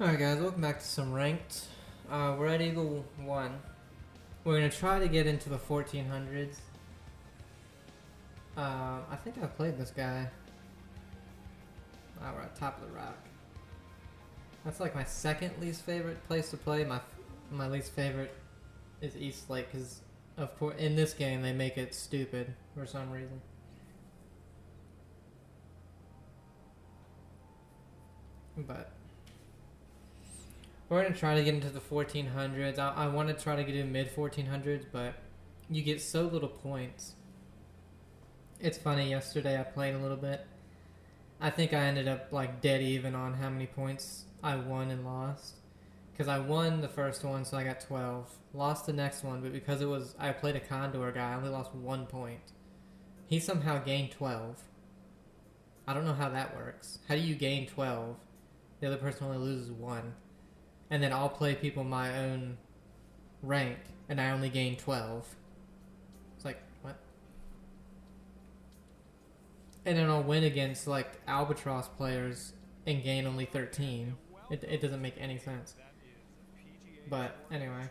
Alright guys, welcome back to some ranked. We're at Eagle 1. We're going to try to get into the 1400s. I think I've played this guy. We're at top of the rock. That's like my second least favorite place to play. My least favorite is East Lake because of course in this game they make it stupid for some reason. But we're gonna try to get into the 1400s. I want to try to get in mid 1400s, but you get so little points. It's funny. Yesterday I played a little bit. I think I ended up like dead even on how many points I won and lost. Because I won the first one, so I got 12. Lost the next one, but because I played a Condor guy, I only lost 1 point. He somehow gained 12. I don't know how that works. How do you gain 12? The other person only loses 1. And then I'll play people my own rank, and I only gain 12. It's like, what? And then I'll win against, like, Albatross players and gain only 13. It doesn't make any sense. But, anyway.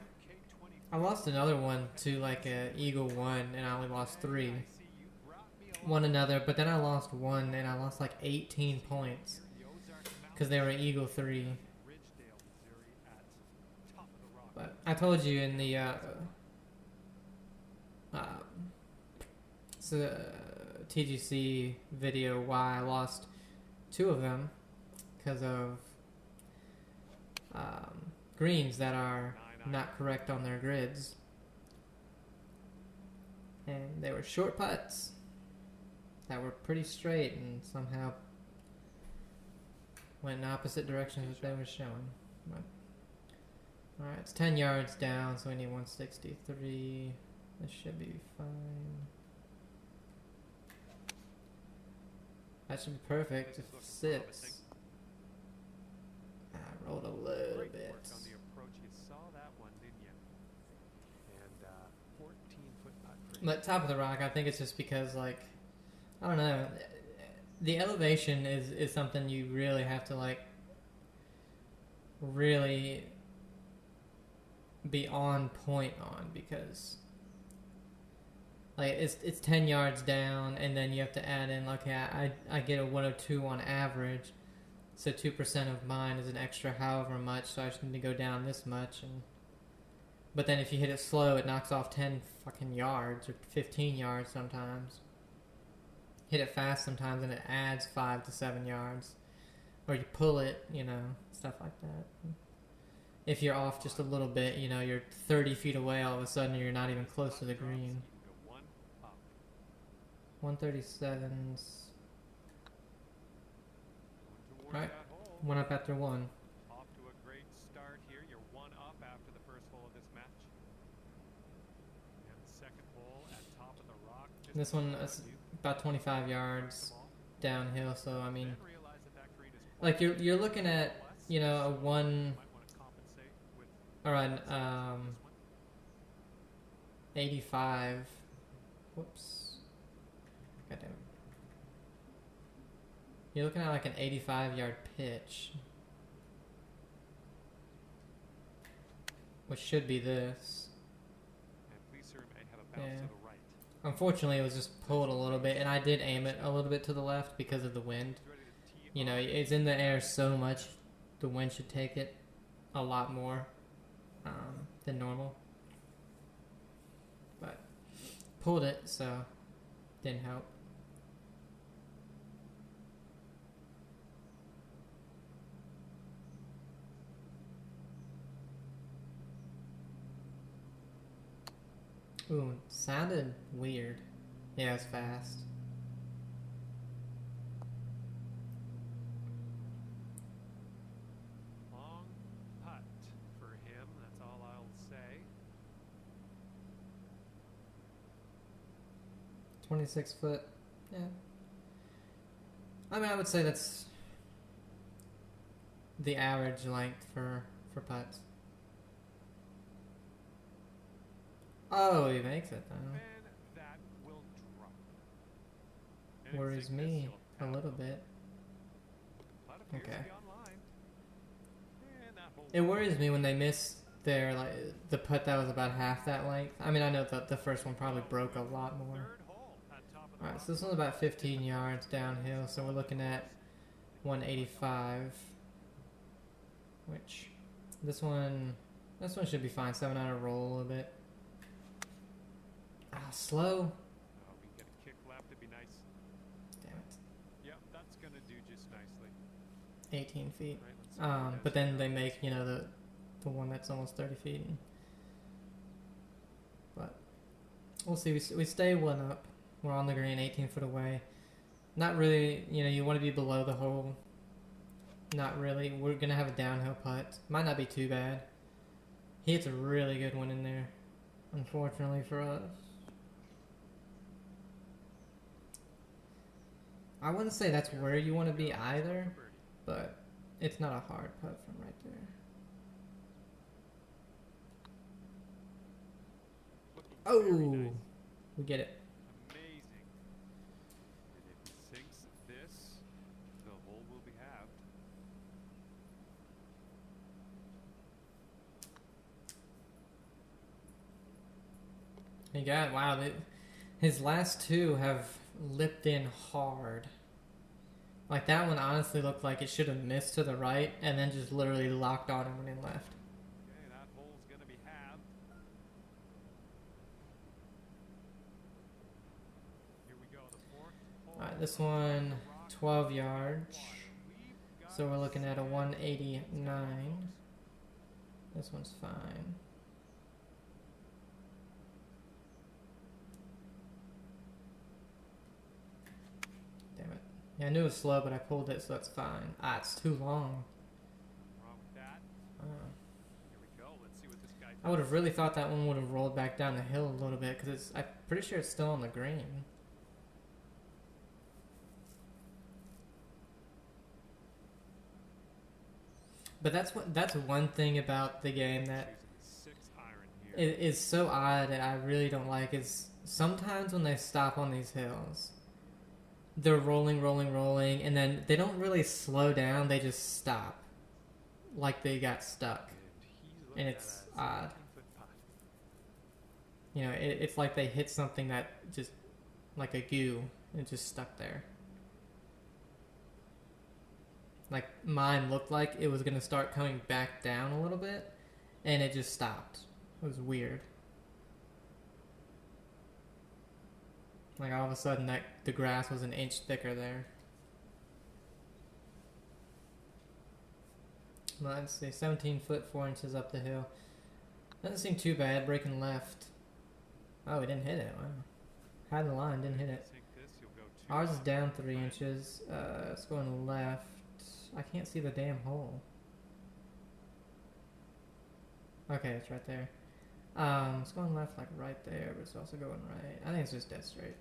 I lost another one to, like, a Eagle 1, and I only lost 3. Won another, but then I lost 1, and I lost, like, 18 points. Because they were Eagle 3. But I told you in the TGC video why I lost 2 of them because of greens that are not correct on their grids, and they were short putts that were pretty straight and somehow went in opposite directions that they were showing. But alright, it's 10 yards down, so we need 163. This should be fine. That should be perfect if it sits. I rolled a little bit. But top of the rock, I think it's just because, like, I don't know. The elevation is something you really have to, like, really be on point on, because like it's 10 yards down, and then you have to add in, like, I get a 102 on average, so 2% of mine is an extra however much, so I just need to go down this much. And but then if you hit it slow, it knocks off 10 fucking yards or 15 yards sometimes. Hit it fast sometimes and it adds 5 to 7 yards, or you pull it, stuff like that. If you're off just a little bit, you're 30 feet away all of a sudden, you're not even close to the green. 137's. Alright, 1 up after 1. Off to a great start here. You're 1 up after the first hole of this match. And the second hole at top of the rock. This one is about 25 yards downhill, so I mean, like you're looking at, a 1 or an 85. Whoops. Goddamn. You're looking at like an 85-yard pitch, which should be this. Yeah. Unfortunately, it was just pulled a little bit, and I did aim it a little bit to the left because of the wind. It's in the air so much, the wind should take it a lot more than normal. But pulled it, so didn't help. Ooh, sounded weird. Yeah, it's fast. Long putt for him, that's all I'll say. 26 foot. Yeah. I mean, I would say that's the average length for putts. Oh, he makes it though. That will drop. Worries me a little bit. Okay. hole It will worries me when they miss their like the putt that was about half that length. I mean, I know that the first one probably broke a lot more. third hole at top of the Alright, rock. so this one's about 15 yards downhill, so we're looking at 185, which this one should be fine. 7-iron roll a little bit. Ah, slow. Oh, we can get a kick left. It'd be nice. Damn it. Yep, that's gonna do just nicely. 18 feet. Right, let's see what he does But then here. they make, you know, the one that's almost 30 feet. But we'll see. We stay one up. We're on the green, 18 foot away. Not really, you know, you want to be below the hole. Not really. We're going to have a downhill putt. Might not be too bad. He hits a really good one in there, unfortunately for us. I wouldn't say that's where you want to be either, but it's not a hard putt from right there. Looking very Oh, nice. we get it. Amazing. And if he sinks this, the hole will be halved. He got, wow, his last two have lipped in hard. Like that one honestly looked like it should have missed to the right and then just literally locked on and went in left. Okay, that hole's gonna be halved. Here we go, the fourth hole. Alright, this one, The rock 12 yards. We've got So we're looking at a 7 189. holes. This one's fine. Damn it. Yeah, I knew it was slow, but I pulled it, so that's fine. Ah, it's too long. Wrong with that. Ah. Here we go. Let's see what this guy does. I would have really thought that one would have rolled back down the hill a little bit, because I'm pretty sure it's still on the green. But that's one thing about the game that Using the 6-iron here. it is so odd that I really don't like is sometimes when they stop on these hills, they're rolling, and then they don't really slow down, they just stop. Like they got stuck. And he's it's looking at a odd. 17-foot putt. You know, it's like they hit something that just, like a goo, and it just stuck there. Like mine looked like it was going to start coming back down a little bit, and it just stopped. It was weird. Like all of a sudden the grass was an inch thicker there. Let's see, 17 foot 4 inches up the hill. Doesn't seem too bad, breaking left. Oh, he didn't hit it, wow. Had the line, didn't hit it. Sink this, you'll go 2 Ours is off. down 3 inches. It's going left. I can't see the damn hole. Okay, it's right there. It's going left like right there, but it's also going right. I think it's just dead straight.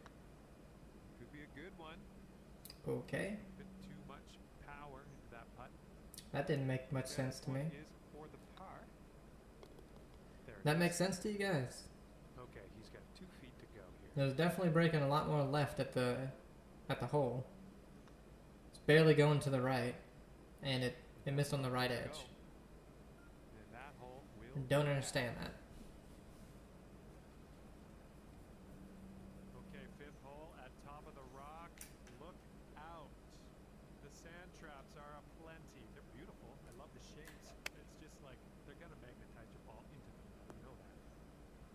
Could be a good one. Okay. Bit too much power into that putt. That didn't make much Okay, sense to me. one is for the par. There it That is. makes sense to you guys? Okay, he's got 2 feet to go here. It was definitely breaking a lot more left at the hole. It's barely going to the right, and it missed on the right edge. And that hole will Don't be understand that. Okay, 5th hole at top of the rock. Look out. The sand traps are aplenty. They're beautiful. I love the shapes. It's just like they're going to magnetize your ball into them. You know that.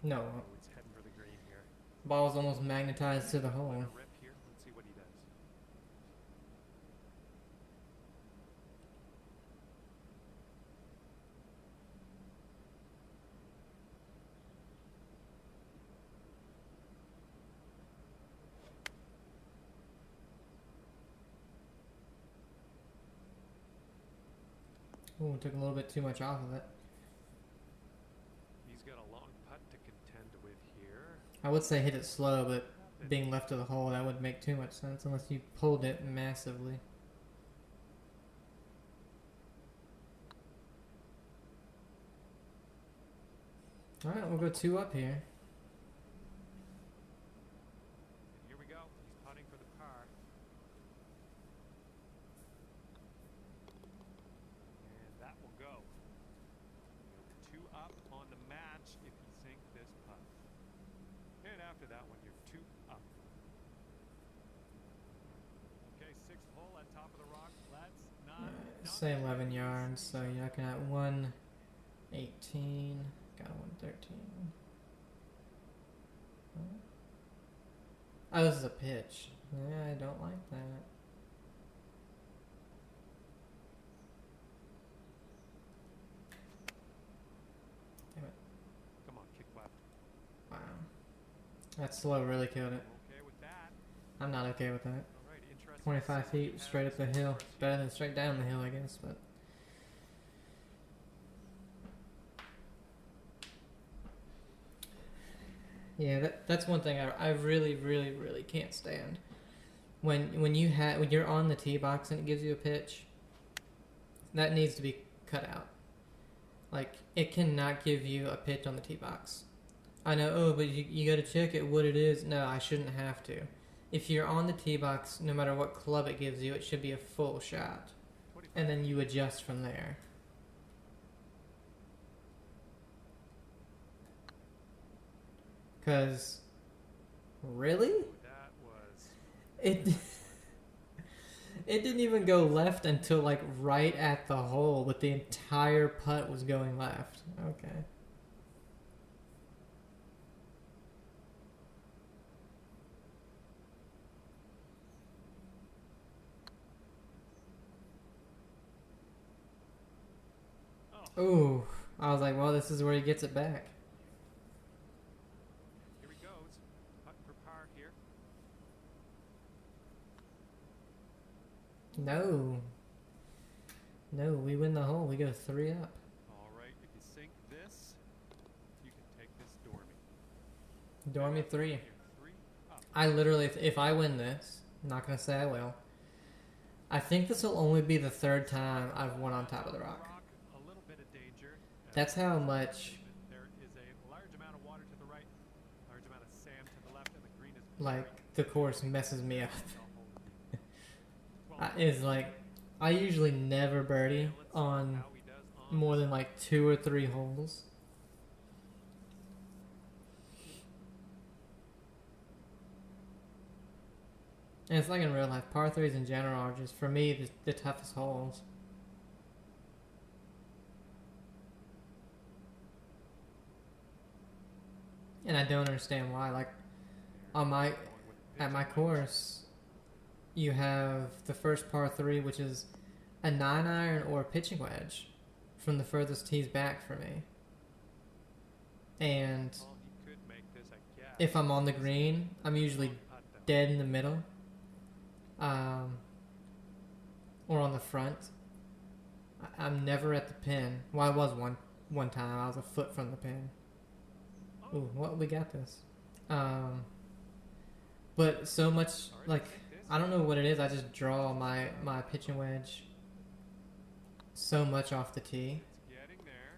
No, Oh, it's heading for the green here. ball's almost magnetized to the hole. Let it rip here. Let's see what he does. Ooh, took a little bit too much off of it. He's got a long putt to contend with here. I would say hit it slow, but being left to the hole, that wouldn't make too much sense unless you pulled it massively. Alright, we'll go 2 up here. And here we go. He's putting for the par. And that will go. up on the match if you sink this putt. And after that one, you're 2 up. Okay, 6th hole at top of the rock. Let's not Say 11 yards, so you're looking at 118. Got 113. Oh, this is a pitch. Yeah, I don't like that. Damn it. Come on, kick left. Wow. That slow really killed it. Okay with that. I'm not okay with that. All right, interesting. 25 feet straight up the hill. Better than straight down the hill, I guess, but. Yeah, that's one thing I really, really, really can't stand. When you're on the tee box and it gives you a pitch, that needs to be cut out. Like, it cannot give you a pitch on the tee box. I know, oh, but you got to check it what it is. No, I shouldn't have to. If you're on the tee box, no matter what club it gives you, it should be a full shot. And then you adjust from there. Because, really? That was It it didn't even go left until like right at the hole, but the entire putt was going left. Okay. Ooh, I was like, well, this is where he gets it back. Here he goes. Putt for par here. No. No, we win the hole. We go 3 up. All right, if you sink this, you can take this Dormy. Dormy 3. You're 3 up. I literally, if I win this, I'm not going to say I will. I think this will only be the 3rd time I've won on top of the rock. A little bit of danger. That's how much, There is a large amount of water to the right, large amount of sand to the left, and the green is like, the course messes me up. Well, Is like, I usually never birdie on how he does on more than like 2 or 3 holes. And it's like in real life, par 3s in general are just, for me, the toughest holes. And I don't understand why. Like, on my, at my course, you have the first par 3, which is a 9-iron or a pitching wedge from the furthest tees back for me. And Well, he could make this, I guess. if I'm on the green, I'm usually Putt, though. dead in the middle, or on the front. I'm never at the pin. Well, I was one time. I was a foot from the pin. Ooh, what, we got this. But so much, like, I don't know what it is. I just draw my pitching wedge so much off the tee. It's getting there.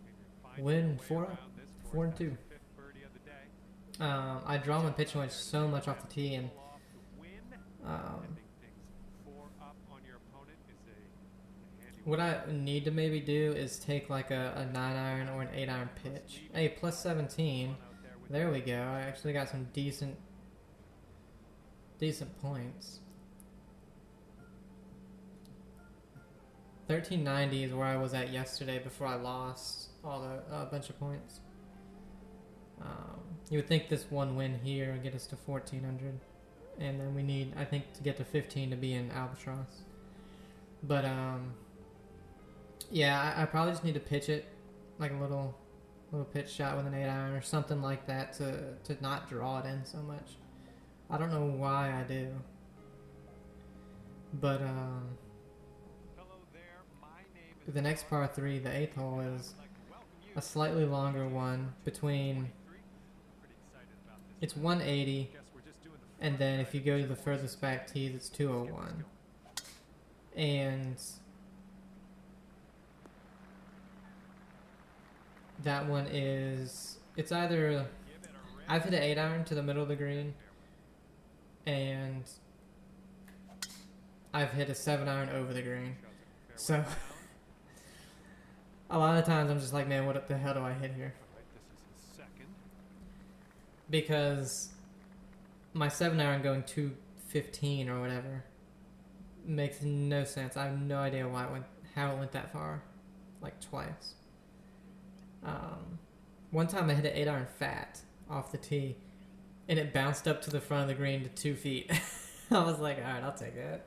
Maybe find Win your way 4 up, around this 4 and course. 2. That's your 5th birdie of the day. I draw my pitching wedge so much off the tee, and Pull off the win. um, Ending things 4 up on your opponent is a handy what one. I need to maybe do is take like a 9-iron or an 8-iron pitch. Hey, plus 17. Out there with There we go. I actually got some decent points. 1390 is where I was at yesterday before I lost all the a bunch of points. You would think this one win here would get us to 1400, and then we need, I think, to get to 15 to be in Albatross. But yeah, I probably just need to pitch it like a little pitch shot with an 8-iron or something like that to not draw it in so much. I don't know why I do, but Hello there. My name is the next par 3, the 8th hole, is I'd like to welcome you a slightly longer one between, Pretty excited about this. it's 180, Guess we're just doing the and then if you go to the furthest back tees, it's 201. And that one is, it's either, I've hit an 8-iron to the middle of the green, and I've hit a 7-iron over the green. So A lot of times I'm just like, man, what the hell do I hit here? All right, this is his second. Because my 7-iron going 215 or whatever makes no sense. I have no idea how it went that far, like twice. One time I hit an 8-iron fat off the tee, and it bounced up to the front of the green to 2 feet. I was like, all right, I'll take that.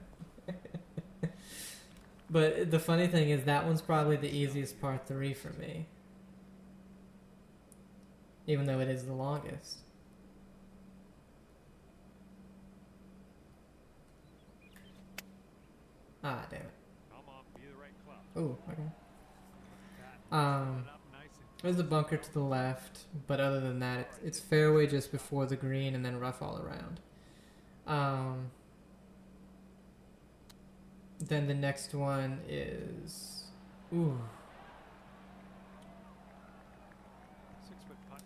But the funny thing is that one's probably the easiest par 3 for me, even though it is the longest. Ah, damn it. Come on, be the right club. Oh, okay. That up nice and There's a bunker to the left, but other than that, it's fairway just before the green and then rough all around. Then the next one is... Ooh. 6-foot putt.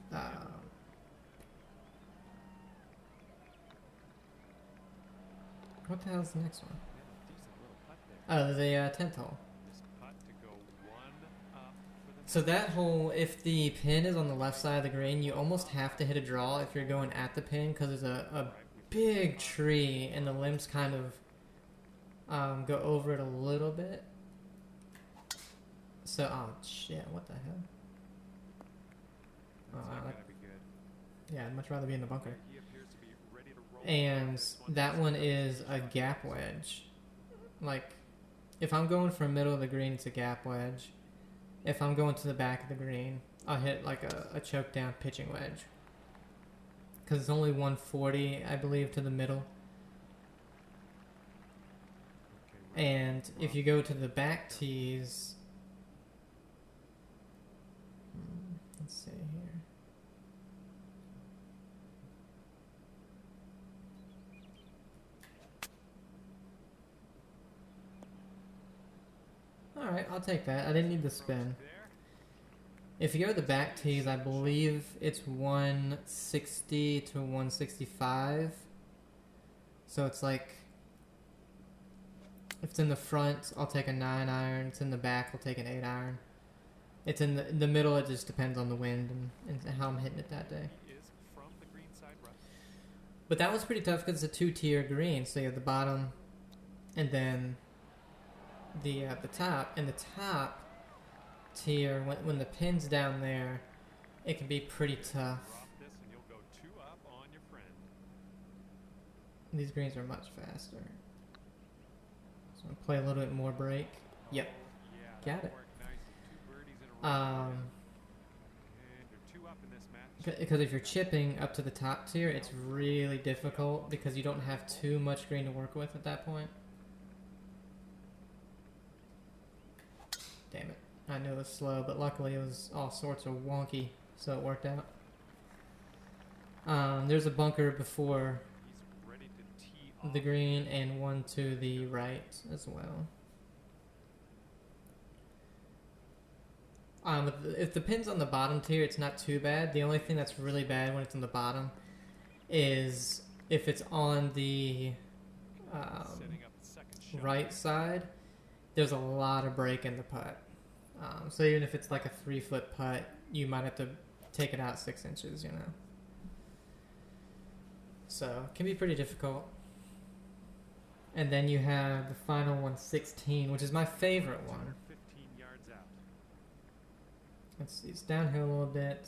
What the hell's the next one? Decent little putt there. Oh, the 10th hole. This putt to go one up for the So that hole, if the pin is on the left side of the green, you almost have to hit a draw if you're going at the pin, because there's a big tree and the limbs kind of go over it a little bit. So, oh shit, what the hell? That's Oh, not I gonna be good. Yeah, I'd much rather be in the bunker. He appears to be ready to roll. And This that one is a gap wedge. Like, if I'm going from middle of the green, it's a gap wedge. If I'm going to the back of the green, I'll hit like a choke down pitching wedge. Because it's only 140, I believe, to the middle. Okay, And if you go to the back tees, let's see here. All right, I'll take that. I didn't need the spin. there. If you go to the back tees, I believe it's 160 to 165. So it's like, if it's in the front, I'll take a 9-iron. It's in the back, I'll take an 8-iron. It's in the middle, it just depends on the wind and how I'm hitting it that day. He is from the green side rough. But that one's pretty tough because it's a 2-tier green. So you have the bottom and then the top. And the top tier, when the pin's down there, it can be pretty tough. Drop this and you'll go 2 up on your friend. These greens are much faster. So I'll play a little bit more break. Yep. Yeah, Got that it. worked nicely. 2 birdies in a row. And you're 2 up in this match. Because if you're chipping up to the top tier, it's really difficult because you don't have too much green to work with at that point. Damn it. I knew it was slow, but luckily it was all sorts of wonky, so it worked out. There's a bunker before He's ready to tee off. the green and one to the right as well. If the pin's on the bottom tier, it's not too bad. The only thing that's really bad when it's on the bottom is if it's on the Setting up the second shot. right side, there's a lot of break in the putt. So even if it's like a 3-foot putt, you might have to take it out 6 inches, you know. So it can be pretty difficult. And then you have the final 116, which is my favorite one. 15 yards out. Let's see, it's downhill a little bit.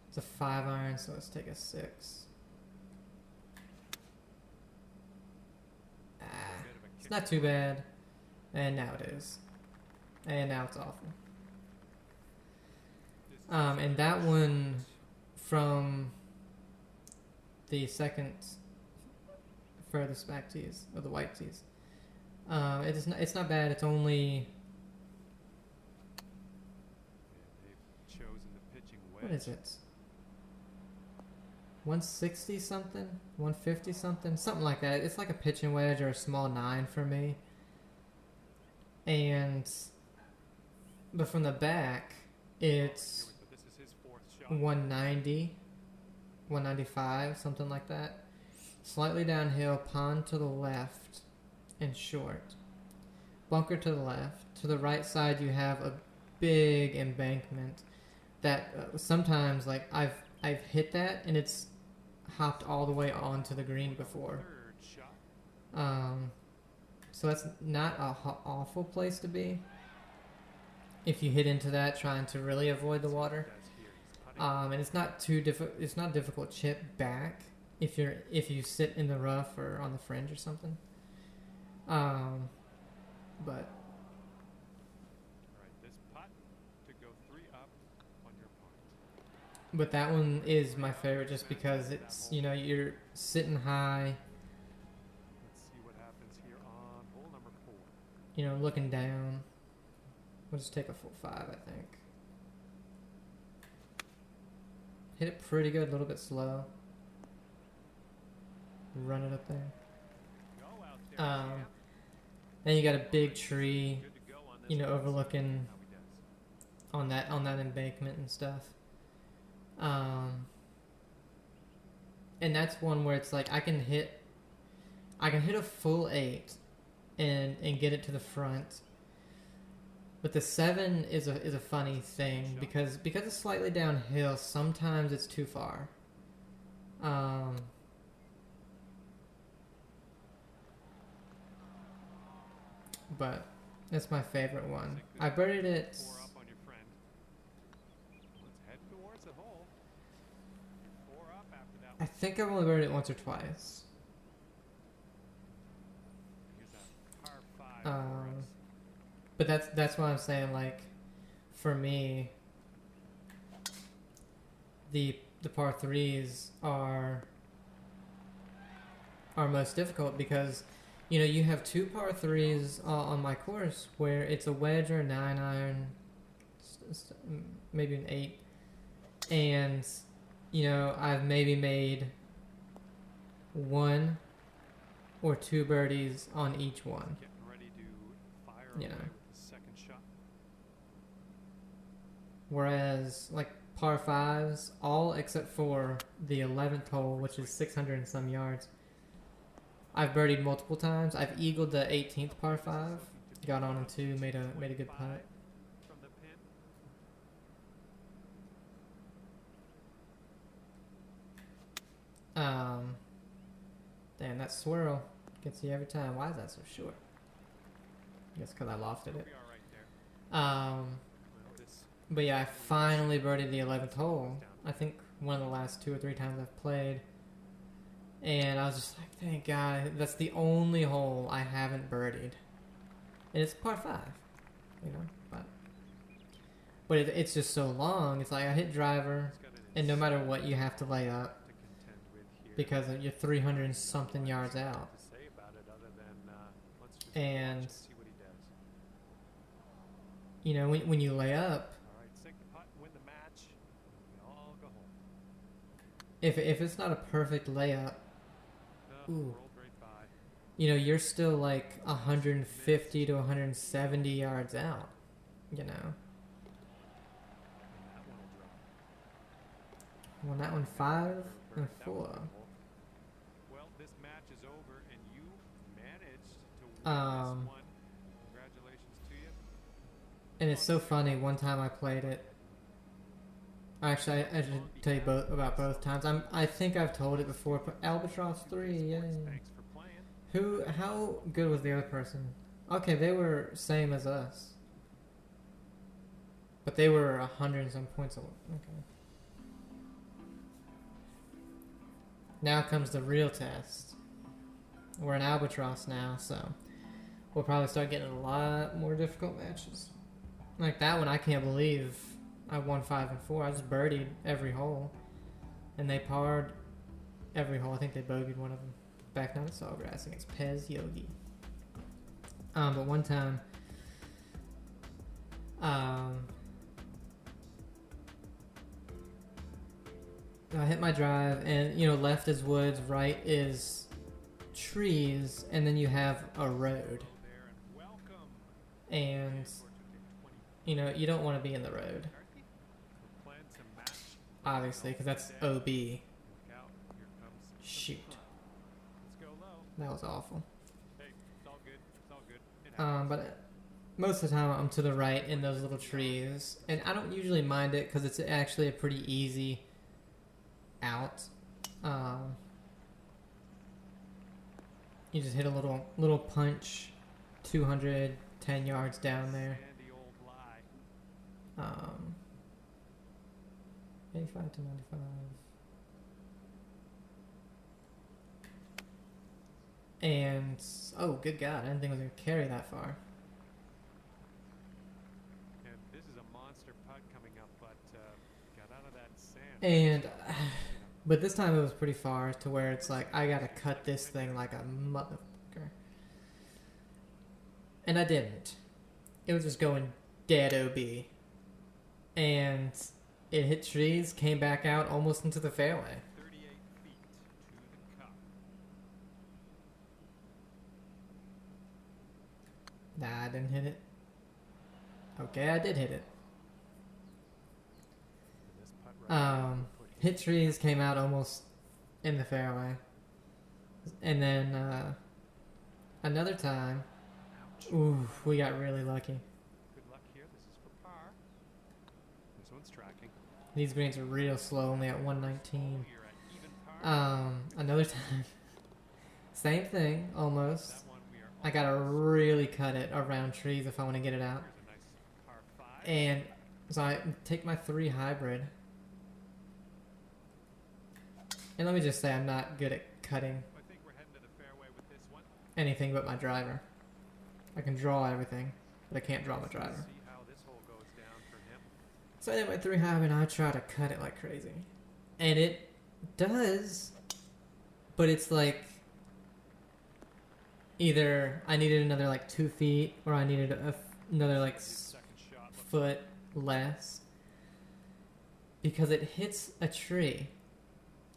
It's a 5-iron, so let's take a 6. It's not too bad. And now it is. And now it's awful. And that one from the second furthest back tees, or the white tees. It's not bad. It's only, They've chosen the pitching wedge. what is it? 160 something? 150 something? Something like that. It's like a pitching wedge or a small 9 for me. But from the back, it's This is his 4th shot. 190, 195, something like that. Slightly downhill, pond to the left, and short. Bunker to the left. To the right side, you have big embankment that sometimes like I've hit that and it's hopped all the way onto the green before. Third shot. So that's not a awful place to be if you hit into that trying to really avoid the water. Does here. He's putting. And it's not too difficult. It's not difficult chip back if you sit in the rough or on the fringe or something. But All right, this putt to go 3 up on your part. but that one is my favorite just because it's you're sitting high, Let's see what happens here on hole number 4. looking down. We'll just take a full 5, I think. Hit it pretty good, a little bit slow. Run it up there. Go out there. Cam. Then you got a big tree, Good to go on this one. overlooking How he does. on that embankment and stuff. And that's one where it's like I can hit a full 8 and get it to the front. But the 7 is a funny thing because it's slightly downhill, sometimes it's too far. But that's my favorite one. I birdied it. 4 up on your friend. Let's head towards the hole. 4 up after that I one. think I've only birdied it once or twice. Here's a par 5 for us. But that's why I'm saying, like, for me, the par 3s are most difficult because you have 2 par 3s on my course where it's a wedge or a 9-iron, maybe an 8, and I've maybe made 1 or 2 birdies on each one. Getting ready to fire You away know. with the second shot. Whereas, like, par 5s, all except for the 11th hole, which is 600 and some yards, I've birdied multiple times. I've eagled the 18th par 5, got on in 2, made a good putt. From the pin. Damn, that swirl gets you every time. Why is that so short? I guess because I lofted it. We are right there. Well, this But yeah, I finally birdied the 11th hole. I think one of the last 2 or 3 times I've played. And I was just like, thank God, that's the only hole I haven't birdied. And it's par 5, but it's just so long. It's like I hit driver, got an and no matter what, you have to lay up to contend with here. because you're 300 and something yards out. To say about it other than let's just And watch and see what he does. when you lay up, All right, sink the putt, win the match. We all go home. if it's not a perfect layup, Ooh. Rolled right by. you're still like 150 to 170 yards out. And that one will drop. Well, that one 5 and That 4. one will hold. Well, this match is over, and you managed to win this one. Congratulations to you. And it's so funny. One time I played it. Actually, I should tell you about both times. I think I've told it before. But Albatross 3, yay! Thanks for playing. How good was the other person? Okay, they were same as us, but they were 100 and some points away. Okay. Now comes the real test. We're in Albatross now, so we'll probably start getting a lot more difficult matches. Like that one, I can't believe I won 5 and 4. I just birdied every hole, and they parred every hole. I think they bogeyed one of them. Back down to Sawgrass against Pez Yogi. But one time, I hit my drive, and left is woods, right is trees, and then you have a road, There and welcome. and you don't want to be in the road, McCarthy. Plan to match. obviously, because that's OB. Look out. Here comes the Shoot, putt. Let's go low. that was awful. Hey, it's all good. It's all good. It happens. But most of the time I'm to the right in those little trees, and I don't usually mind it because it's actually a pretty easy out. You just hit a little punch, 210 yards down there. 85 to 95. And oh, good God! I didn't think it was gonna carry that far. And this is a monster putt coming up, but got out of that sand. And but this time it was pretty far to where it's like I gotta cut this thing like a motherfucker. And I didn't. It was just going dead OB. And it hit trees, came back out almost into the fairway. 38 feet to the cup. Nah, I didn't hit it. Okay, I did hit it. And this putt right now put Hit trees, came out almost in the fairway. And then another time, ooh, we got really lucky. good luck here. This is for par. This one's tracking. These greens are real slow, only at 119. You're at even par. Another time, same thing, almost. That one we are I gotta really cut it around trees if I want to get it out. Here's a nice par 5. And so I take my 3 hybrid. And let me just say I'm not good at cutting I think we're heading to the fairway with this one. anything but my driver. I can draw everything, but I can't draw my driver. See how this hole goes down for him. So I did my 3 hybrid and I try to cut it like crazy. And it does, but it's like either I needed another like 2 feet or I needed another like Second shot. Look, foot less because it hits a tree.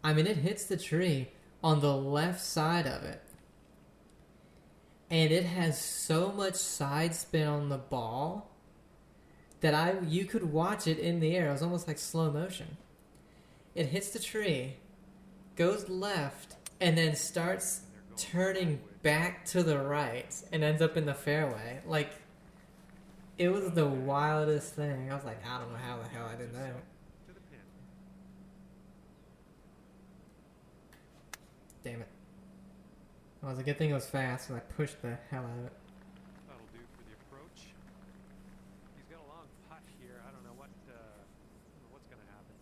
I mean, it hits the tree on the left side of it. And it has so much side spin on the ball that you could watch it in the air. It was almost like slow motion. It hits the tree, goes left, and then starts turning back to the right and ends up in the fairway. Like, it was the wildest thing. I was like, I don't know how the hell I did that. to the pin. Damn it. Well, it was a good thing it was fast because I pushed the hell out of it. That'll do for the approach. He's got a long putt here. I don't know what's going to happen.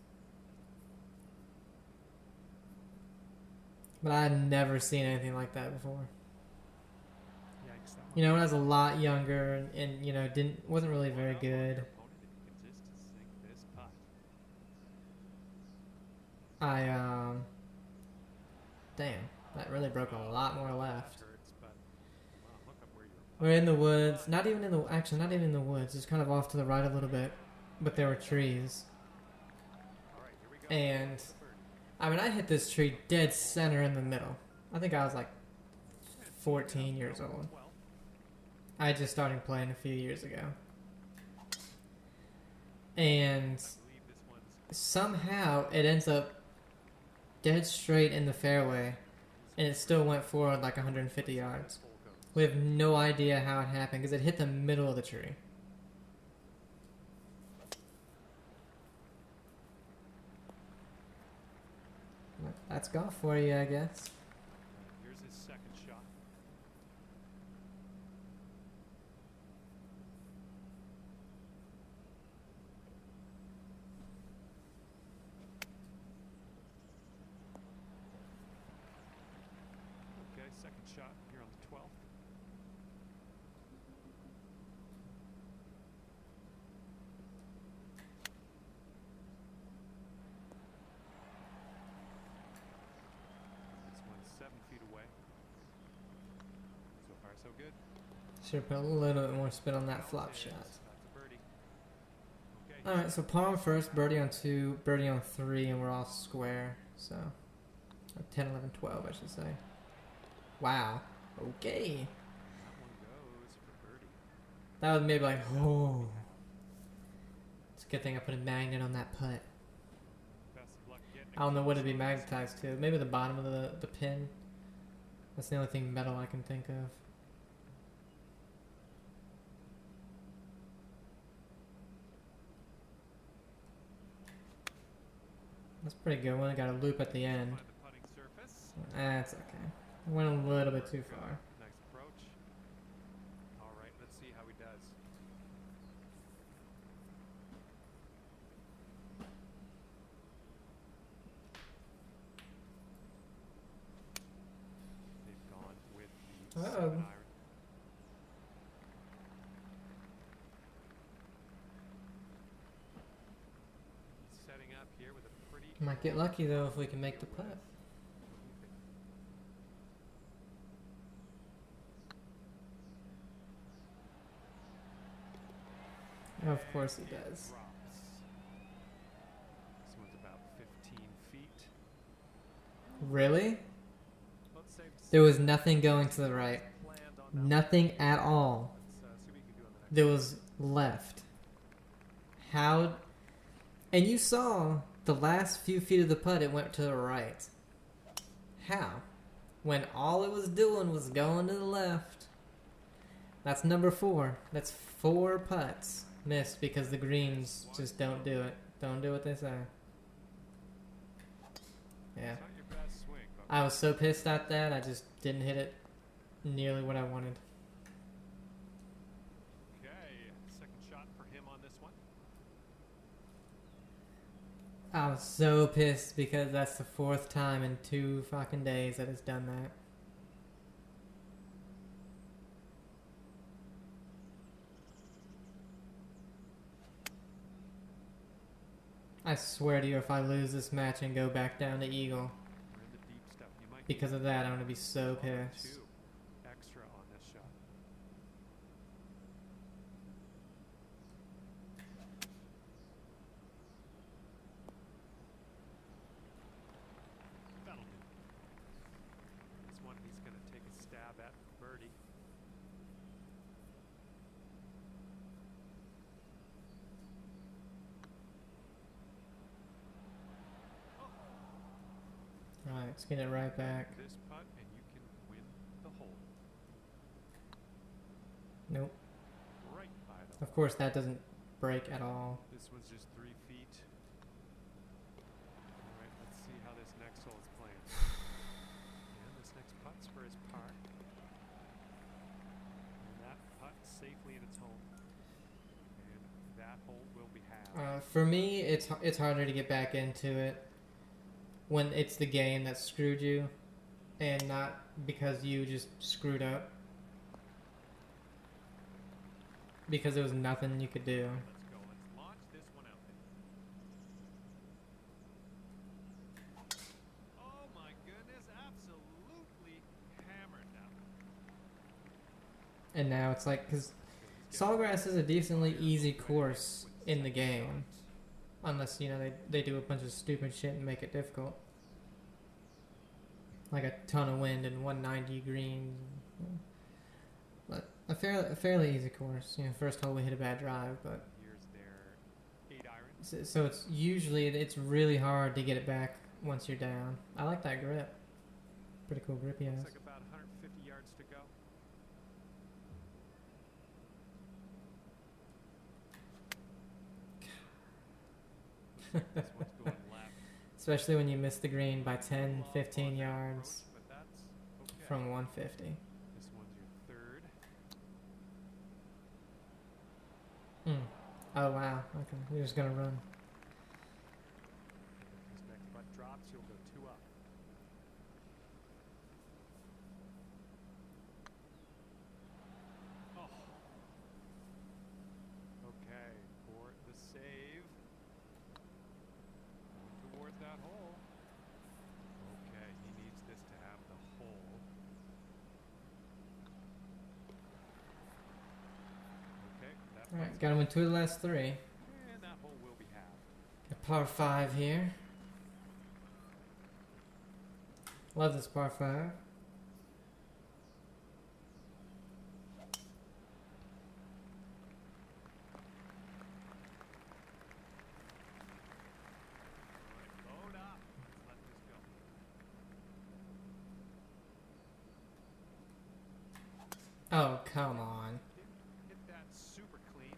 But I had never seen anything like that before. Yikes, that one. You know, when I was a lot younger and you know, wasn't really very good. Your opponent if he can just sink this putt. Damn, that really broke a lot more left. Hurts, but wow, look up where you're We're in the woods, not even in the woods, just kind of off to the right a little bit, but there were trees. All right, here we go. And I mean, I hit this tree dead center in the middle. I think I was like 14 years old. Well, I had just started playing a few years ago. And I believe this one's somehow it ends up dead straight in the fairway, and it still went forward like 150 yards. hole goes. We have no idea how it happened because it hit the middle of the tree. That's golf for you, I guess. Here's his second shot. Okay, second shot here on the 12th. This one's 7 feet away. So far, so good. Should put a little bit more spin on that flop shot. That's a birdie. Okay. Alright, so par on first, birdie on 2, birdie on 3, and we're all square. So, or 10, 11, 12, I should say. Wow. Okay. That one goes for birdie. That was maybe like, oh. It's a good thing I put a magnet on that putt. Best of luck getting it I don't know what it'd be close. magnetized to. Maybe the bottom of the pin. That's the only thing metal I can think of. That's pretty good one. I got a loop at the end. Find the putting surface. That's okay. Went a little bit too far. Nice approach. All right, let's see how he does. They've gone with the 7-iron. He's setting up here with a pretty. Might get lucky though if we can make the putt. Of course he does. Drops. This one's about 15 feet. Really? Let's say There was nothing going to the right. planned on that. Nothing at all. Let's see what you can do on the next. There was left. How? And you saw the last few feet of the putt, it went to the right. How? When all it was doing was going to the left. That's number 4. That's 4 putts missed because the greens just don't do it. Don't do what they say. Yeah. It's not your best swing, but I was so pissed at that, I just didn't hit it nearly what I wanted. okay. Second shot for him on this one. I was so pissed because that's the 4th time in 2 fucking days that it's done that. I swear to you, if I lose this match and go back down to Eagle, We're in the deep stuff. You might because of that, I'm gonna be so pissed. 2 extra on this shot. That'll do. This one he's going to take a stab at for birdie. Alright, let's get it right back. This putt and you can win the hole. Nope. Right by the hole. Of course, that doesn't break at all. This one's just 3 feet. All right, let's see how this next hole is playing. And this next putt's for his par. And that putt safely in its home. And that hole will be halved. For me, it's harder to get back into it when it's the game that screwed you, and not because you just screwed up. Because there was nothing you could do. Let's go. Let's launch this one out there. Oh my goodness, absolutely hammered now. And now it's like, because Sawgrass is a decently easy course in the game. Unless, you know, they do a bunch of stupid shit and make it difficult. Like a ton of wind and 190 greens. But a fairly easy course. You know, first hole we hit a bad drive, but... Here's their 8-iron. So it's usually, it's really hard to get it back once you're down. I like that grip. Pretty cool grip he has. Looks like about 150 yards to go. Looks like this one's going left. Especially when you miss the green by 10, 15 yards But that's okay. from 150. This one's your 3rd. Oh wow, okay, we're just gonna run. This next putt drops, you'll go 2 up. Oh. Okay, for the save. Going towards that hole. Okay, he needs this to have the hole. Okay, that Alright, putt's got him in 2 of the last 3. and that hole will be halved. A par 5 here. Love this par 5. Load up. Let's let this go. Oh, come on. Didn't hit that super clean.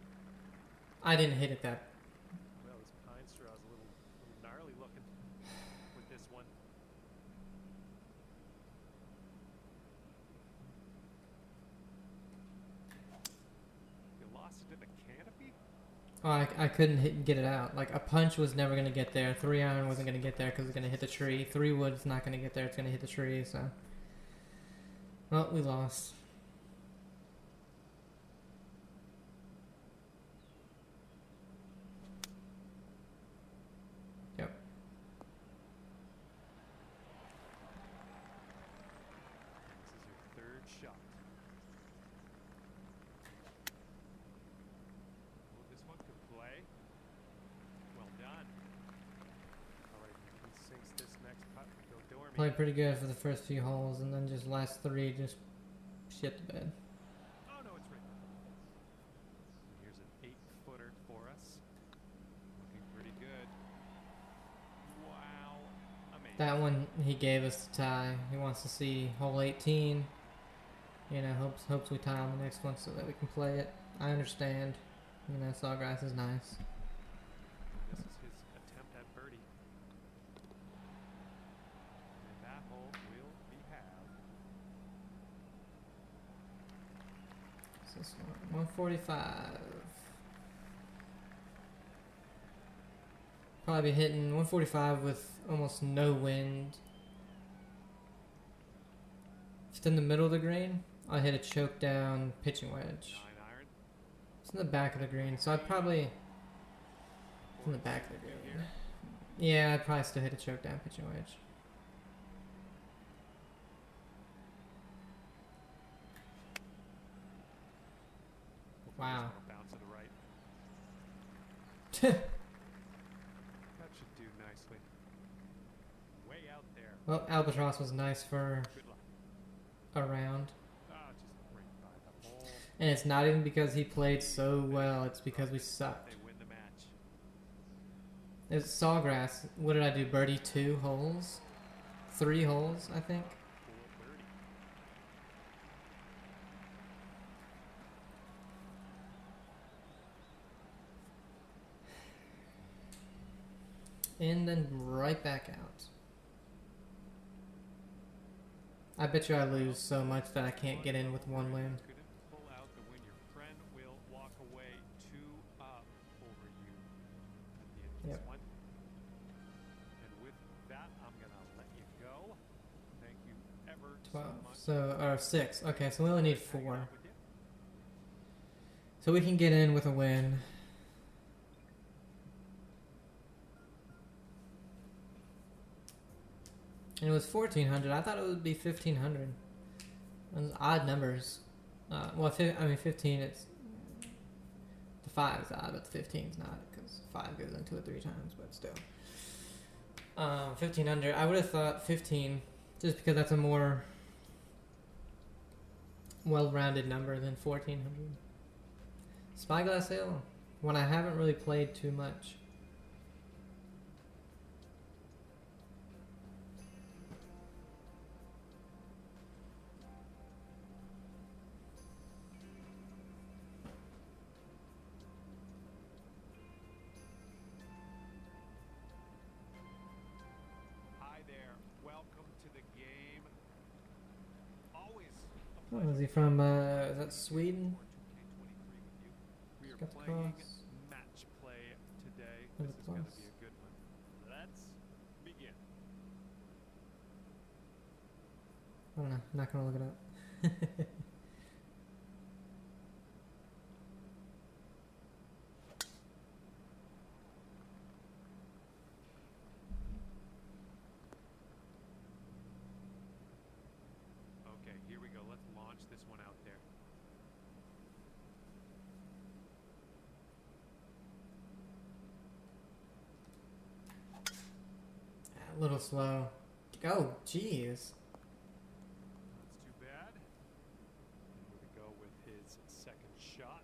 I didn't hit it that. Well, this pine straw's a little gnarly looking. Oh, I couldn't get it out. Like, a punch was never going to get there. 3-iron wasn't going to get there because it's going to hit the tree. 3-wood's not going to get there. It's going to hit the tree, so. Well, we lost. Yep. This is your third shot. Oh, this one could play. Well done. All right, he sinks this next putt. Go Dormy. Played pretty good for the first few holes, and then just last 3 just shit the bed. Oh no, it's right. Here's an 8-footer for us. Looking pretty good. Wow. Amazing. That one, he gave us the tie. He wants to see hole 18. You know, hopes we tie on the next one so that we can play it. I understand. You know, Sawgrass is nice. This is his attempt at birdie. And that hole will be halved. What's this one? 145. Probably be hitting 145 with almost no wind. If it's in the middle of the green, I'll hit a choke down pitching wedge. 9-iron. It's in the back of the green, so I'd probably. It's in the back of the green. Yeah, I'd probably still hit a choke down pitching wedge. Wow. Bounce to the right. That should do nicely. Way out there. Well, Albatross was nice for Good luck. a round. Just right by the hole. And it's not even because he played so well, it's because we sucked. They win the match. It's Sawgrass. What did I do? Birdie 2 holes? 3 holes, I think. Cool birdie. And then right back out. I bet you I lose so much that I can't get in with 1 win. Couldn't pull out the win. Your friend will walk away 2 up over you at the end of Yep. this one. And with that, I'm gonna let you go. Thank you ever 12. so much. So, or 6. Okay, so we only need 4. Hanging out with you. So we can get in with a win. And it was 1400. I thought it would be 1500. It was odd numbers. Well, 15. It's the 5 is odd, but the 15 is not because 5 goes into it 3 times. But still, 1500. I would have thought 15, just because that's a more well-rounded number than 1400. Spyglass Hill, one I haven't really played too much. Hi there. Welcome to the game. Always a Oh, pleasure. is he from, is that Sweden? We are Got the playing cross. match play today. And This the is going to plus. be a good one. Let's begin. I don't know. I'm not gonna look it up. Okay, here we go. Let's launch this one out there. A little slow. Oh, jeez. That's too bad. And here we go with his second shot.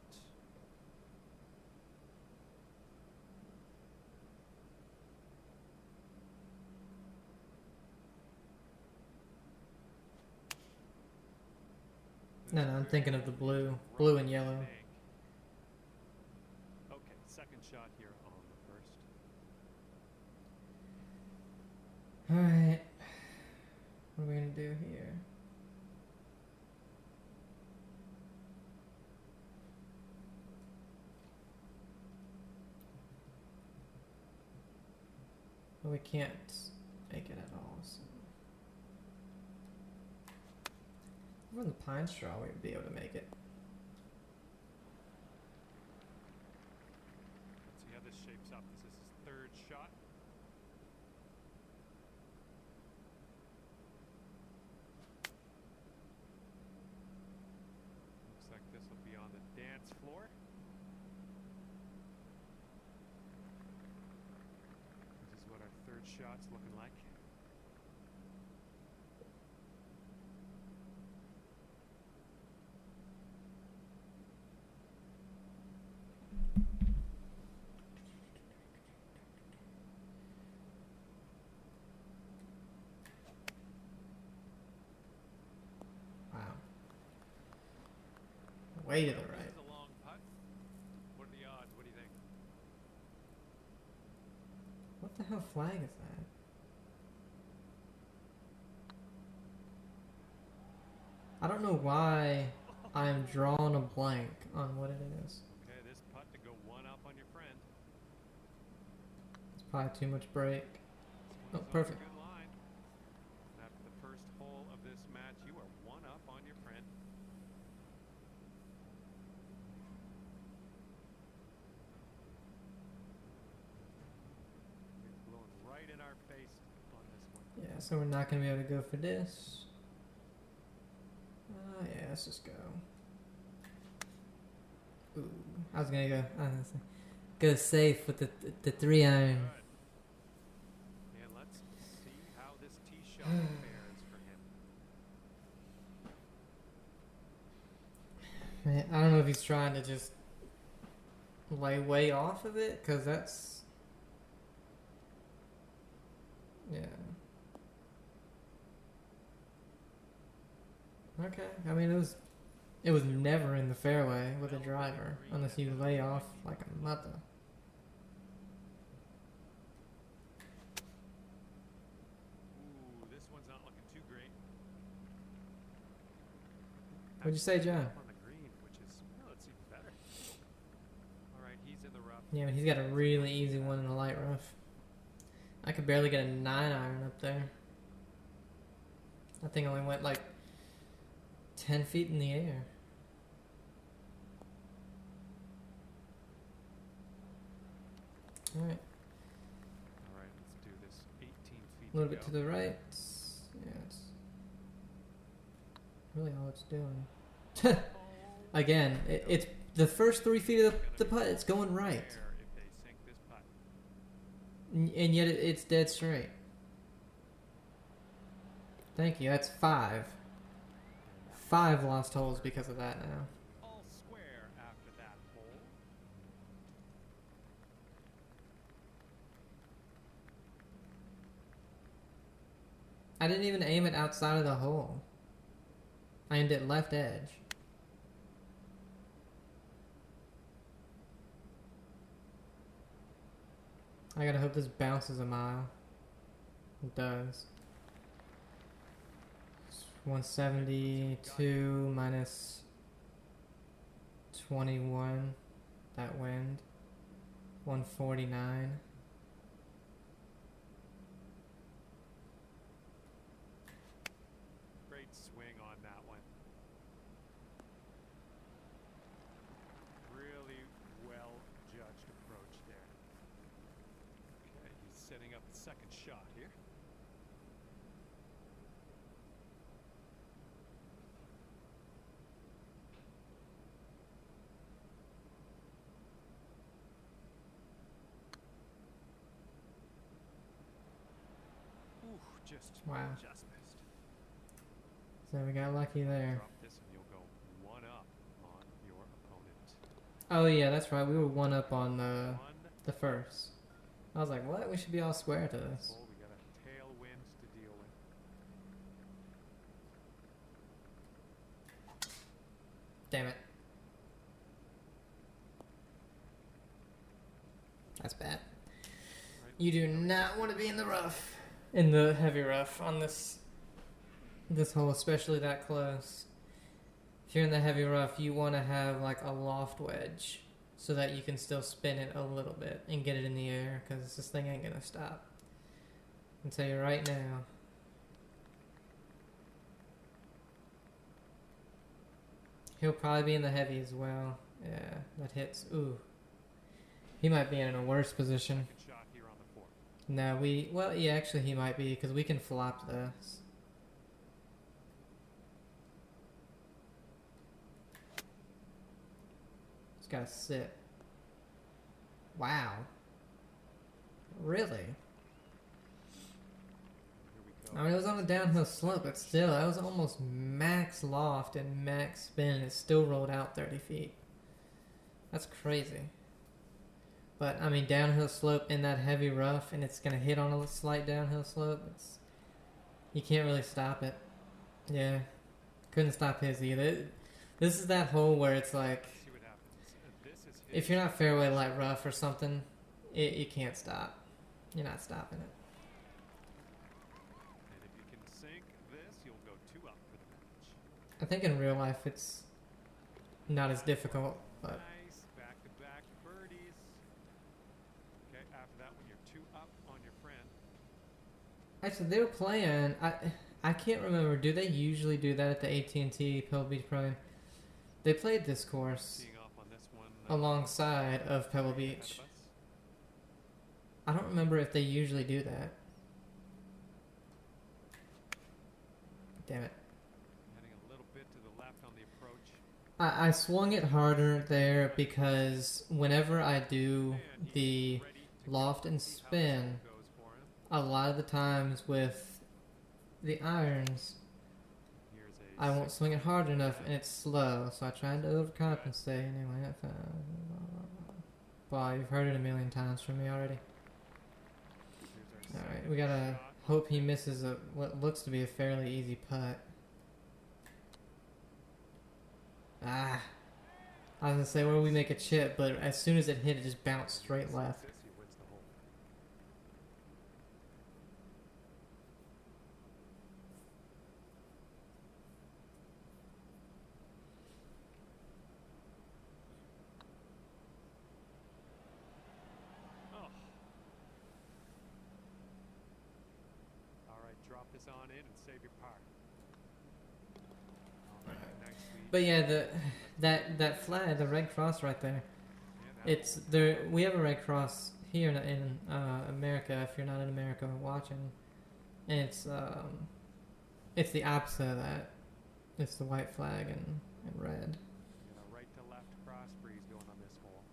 No, I'm thinking of the blue. Blue and yellow. Okay, second shot here on the first. Alright. What are we gonna do here? We can't make it at all. So. Over the pine straw, we'd be able to make it. Let's see how this shapes up. This is his third shot. Looks like this will be on the dance floor. This is what our third shot's looking like. Wow. Way to the This right. is a long putt. What are the odds? What do you think? What the hell flag is that? I don't know why I'm drawing a blank on what it is. Okay, this putt to go one up on your friend. It's probably too much break. This Oh, one's on a perfect. good line. And after the first hole of this match, you are one up on your friend. It's blowing right in our face on this one. Yeah, so we're not going to be able to go for this. Yeah, let's just go. Ooh, I was going to go safe with the 3-iron. Good. And let's see how this tee shot fares for him. Man, I don't know if he's trying to just lay way off of it, because that's... Yeah. Okay, I mean, it was never in the fairway with a driver, unless you lay off like a mother. Ooh, this one's not looking too great. What'd you say, John? Up on the green, which is, well, it's even better. All right, he's in the rough. Yeah, but he's got a really easy one in the light rough. I could barely get a 9-iron up there. That thing only went like 10 feet in the air. Alright, All right, let's do this. 18 feet. a little bit go. to the right. Yeah, it's really all it's doing. Again, it's the first 3 feet of the putt, it's going right. If they sink this putt. And yet it's dead straight. Thank you, that's 5. 5 lost holes because of that now. All square after that hole. I didn't even aim it outside of the hole. I aimed it left edge. I gotta hope this bounces a mile. It does. It's 172 minus 21. That wind. 149. Great swing on that one. Really well judged approach there. Okay, he's setting up the second shot here. Ooh, Wow. just missed. So we got lucky there. Drop this and you'll go one up on your opponent. Oh yeah, that's right. We were one up on One the first. I was like, what? We should be all square to this. hole, we got a tailwind to deal with. Damn it. That's bad. Right. You do not want to be in the rough. In the heavy rough on this hole, especially that close. If you're in the heavy rough, you want to have like a loft wedge so that you can still spin it a little bit and get it in the air, because this thing ain't gonna stop. I'll tell you right now. He'll probably be in the heavy as well. Yeah, that hits. Ooh. He might be in a worse position. Second shot here on the 4th. No, well, yeah, actually he might be, because we can flop this. Just gotta sit. Wow. Really? Here we go. I mean, it was on a downhill slope, but still, that was almost max loft and max spin, and it still rolled out 30 feet. That's crazy. But, I mean, downhill slope in that heavy rough, and it's going to hit on a slight downhill slope. You can't really stop it. Yeah. Couldn't stop his either. This is that hole where it's like, Let's see what happens. This is if you're not fairway light rough or something, you can't stop. You're not stopping it. And if you can sink this, you'll go 2 up for the match. I think in real life it's not as difficult, but Nice back-to-back birdies. Okay, after that one, you're 2 up on your friend. actually they were playing. I can't remember. Do they usually do that at the AT&T Pebble Beach Pro? They played this course Teeing off on this one. alongside of Pebble ahead Beach. of us. I don't remember if they usually do that. Damn it. Heading a little bit to the left on the approach. I swung it harder there because whenever I do And the he's ready to loft and see how this spin, one goes for him. a lot of the times with the irons, Here's a I won't six swing it iron. hard enough and it's slow, so I tried to overcompensate anyway. Wow, you've heard it a million times from me already. Here's our Alright, second we gotta shot. hope he misses what looks to be a fairly easy putt. Ah, I was gonna say where we make a chip, but as soon as it hit, it just bounced straight left. This, he wins the hole. Oh. All right, drop this on in and save your par. All right, nicely. But yeah, that flag, the red cross right there. Yeah, that It's there. We have a red cross here in America. If you're not in America watching, and it's the opposite of that. It's the white flag and red. got a right to left cross breeze going on this hole.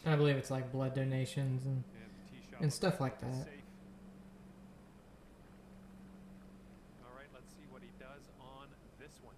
I believe it's like blood donations and And the tee shot and stuff like looks that. safe. All right, let's see what he does on this one.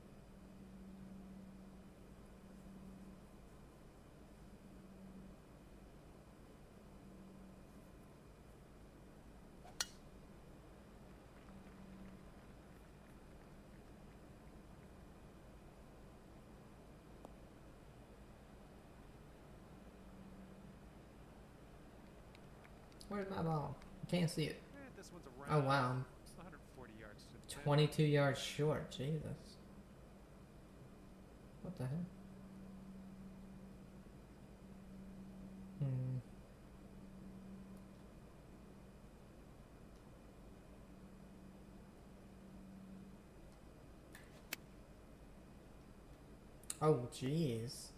Where's my ball? I can't see it. This one's Oh around wow, 140 yards to the pin. 22 yards short. Jesus. What the hell? Hmm. Oh jeez.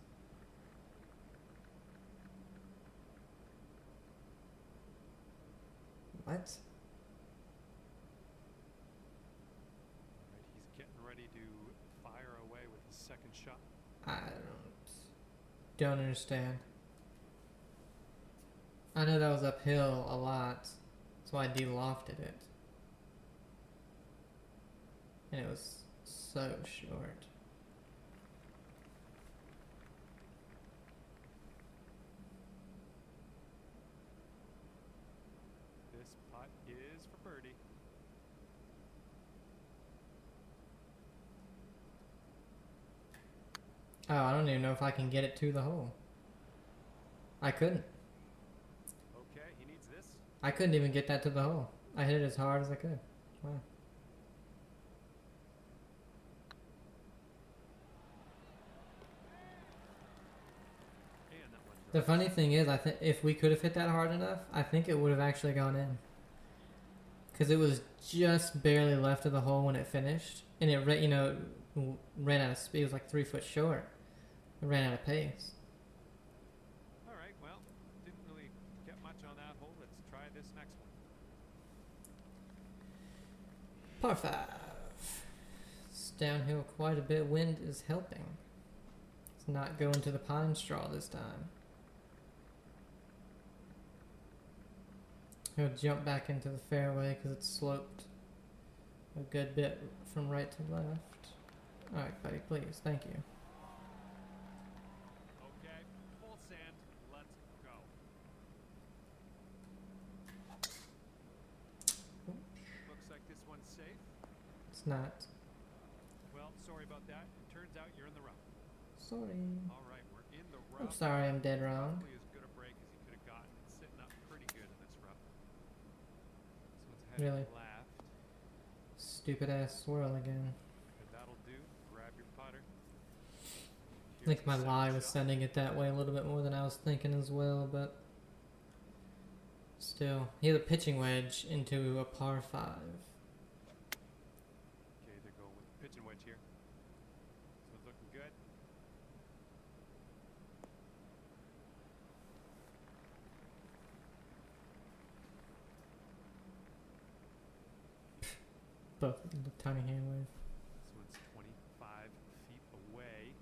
What? All right, he's getting ready to fire away with his second shot. I don't understand. I know that was uphill a lot, so I de-lofted it. And it was so short. This putt is for birdie. Oh, I don't even know if I can get it to the hole. I couldn't. Okay, he needs this. I couldn't even get that to the hole. I hit it as hard as I could. Wow. The funny thing is, I think if we could have hit that hard enough, I think it would have actually gone in. Because it was just barely left of the hole when it finished, and it ran out of speed. It was like 3 foot short. It ran out of pace. All right, well, didn't really get much on that hole. Let's try this next one. Par 5. It's downhill quite a bit. Wind is helping. It's not going to the pine straw this time. He'll jump back into the fairway because it's sloped a good bit from right to left. Alright, buddy, please. Thank you. Okay, full sand. Let's go. Looks like this one's safe. It's not. Well, sorry about that. It turns out you're in the rough. Sorry. All right, we're in the rough. I'm sorry I'm dead wrong. Probably as good a break as you could have gotten. It's sitting up pretty good in this rough. This one's heading Really? left. Stupid ass swirl again. And that'll do. Grab your putter. I think my lie was sending it that way a little bit more than I was thinking as well, but still. He had a pitching wedge into a par 5. Okay, they're going with the pitching wedge here. This one's looking good. Both the tiny hand wave. This one's 25 feet away.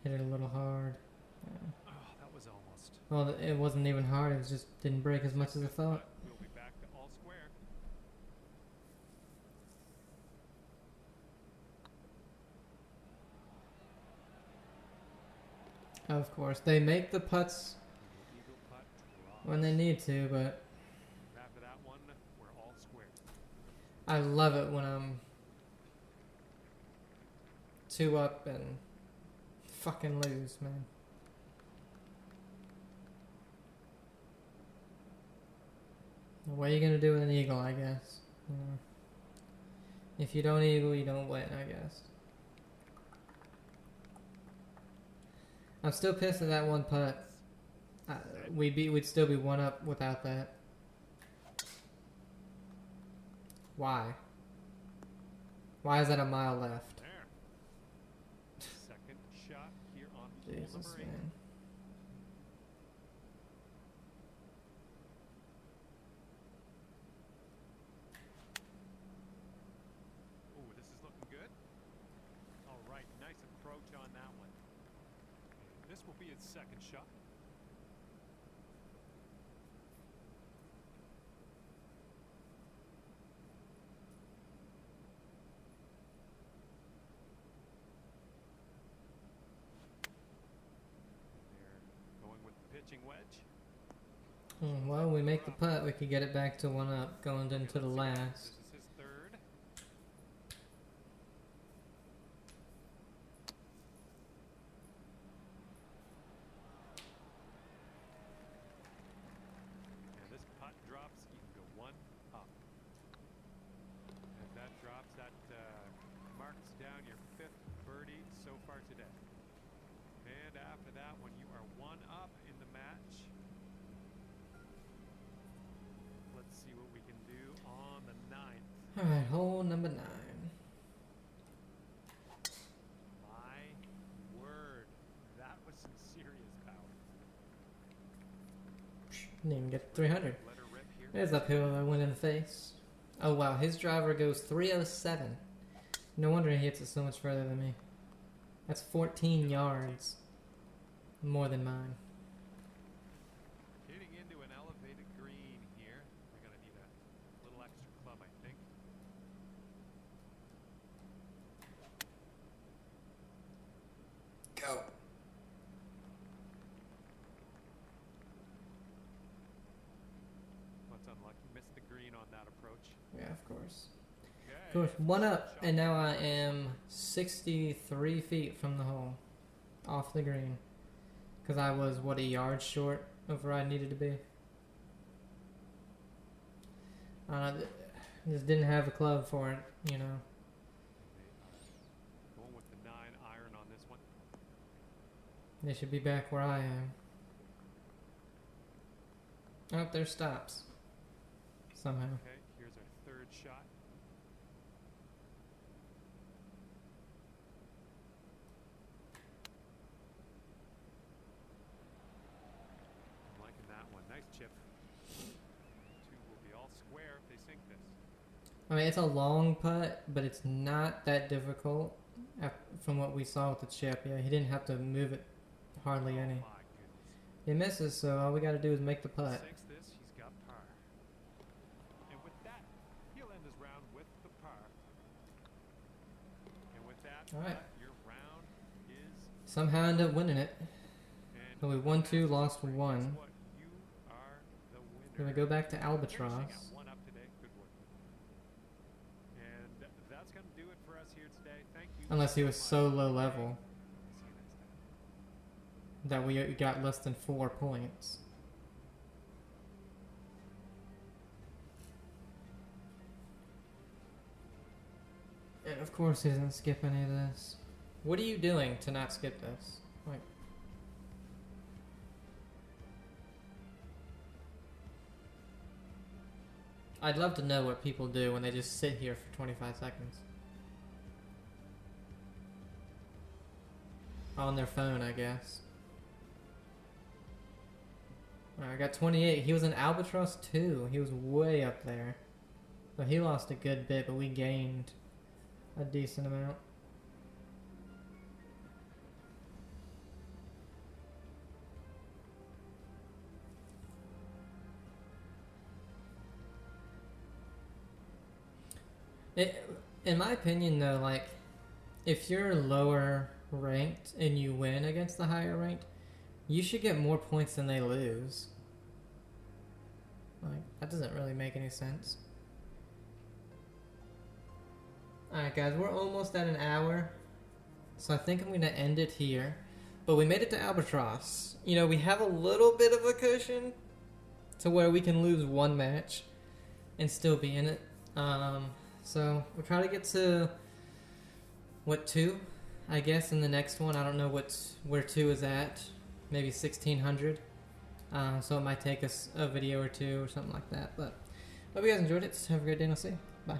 Hit it a little hard. Yeah. Oh, that was almost. Well, it wasn't even hard. It was just didn't break as much as I thought. We'll be back to all square. Of course, they make the putts Eagle putt draws. when they need to, but After that one, we're all square. I love it when I'm 2 up and fucking lose, man. What are you gonna do with an eagle, I guess? You know. If you don't eagle, you don't win, I guess. I'm still pissed at that one putt. We'd still be 1 up without that. Why? Why is that a mile left? There. Second shot here on hole Jesus, number 8. man. Ooh, this is looking good. All right, nice approach on that one. This will be his second shot. They're going with the pitching wedge. Well, we make the putt, we could get it back to 1 up going into the last. This is his third. And this putt drops, you can go 1 up. As that drops, that marks down your 5th birdie so far today. And after that one, you are 1 up in the match. Let's see what we can do on the 9th. Alright, hole number 9. My word, that was some serious power. Didn't even get 300. Let her rip here. There's uphill, I went in the face. Oh wow, his driver goes 307. No wonder he hits it so much further than me. That's 14 yards more than mine. Hitting into an elevated green here. We're going to need a little extra club, I think. Go. What's unlucky? Missed the green on that approach. Yeah, of course. Okay. Of course, 1 up, and now I am 63 feet from the hole. Off the green. Because I was, what, a yard short of where I needed to be. Just didn't have a club for it, you know. Going with the 9 iron on this one. They should be back where I am. Oh, there stops. Somehow. Okay, here's our third shot. I'm liking that one. Nice chip. Two will be all square if they sink this. I mean, it's a long putt, but it's not that difficult from what we saw with the chip. Yeah, he didn't have to move it hardly any. My goodness. He misses, so all we got to do is make the putt. Sinks this, he's got par. And with that, he'll end his round with the par. And with that, All right. your round is Somehow end up winning it. and So we won 2, lost 1. guess what? You are the winner. Then we go back to Finishing Albatross. at 1 up today. Good work. And that's going to do it for us here today. Thank you. Unless he was so low level See you next time. that we got less than 4 points. And of course he doesn't skip any of this. What are you doing to not skip this? Like, I'd love to know what people do when they just sit here for 25 seconds. On their phone, I guess. Alright, I got 28. He was an Albatross too. He was way up there. But he lost a good bit, but we gained a decent amount. In my opinion, though, like, if you're lower ranked and you win against the higher ranked, you should get more points than they lose. Like, that doesn't really make any sense. Alright guys, we're almost at an hour, so I think I'm going to end it here. But we made it to Albatross. You know, we have a little bit of a cushion to where we can lose 1 match and still be in it. So we'll try to get to, what, 2? I guess in the next one. I don't know where 2 is at. Maybe 1600. So it might take us a video or 2 or something like that. But hope you guys enjoyed it. Have a great day and I'll see you. Bye.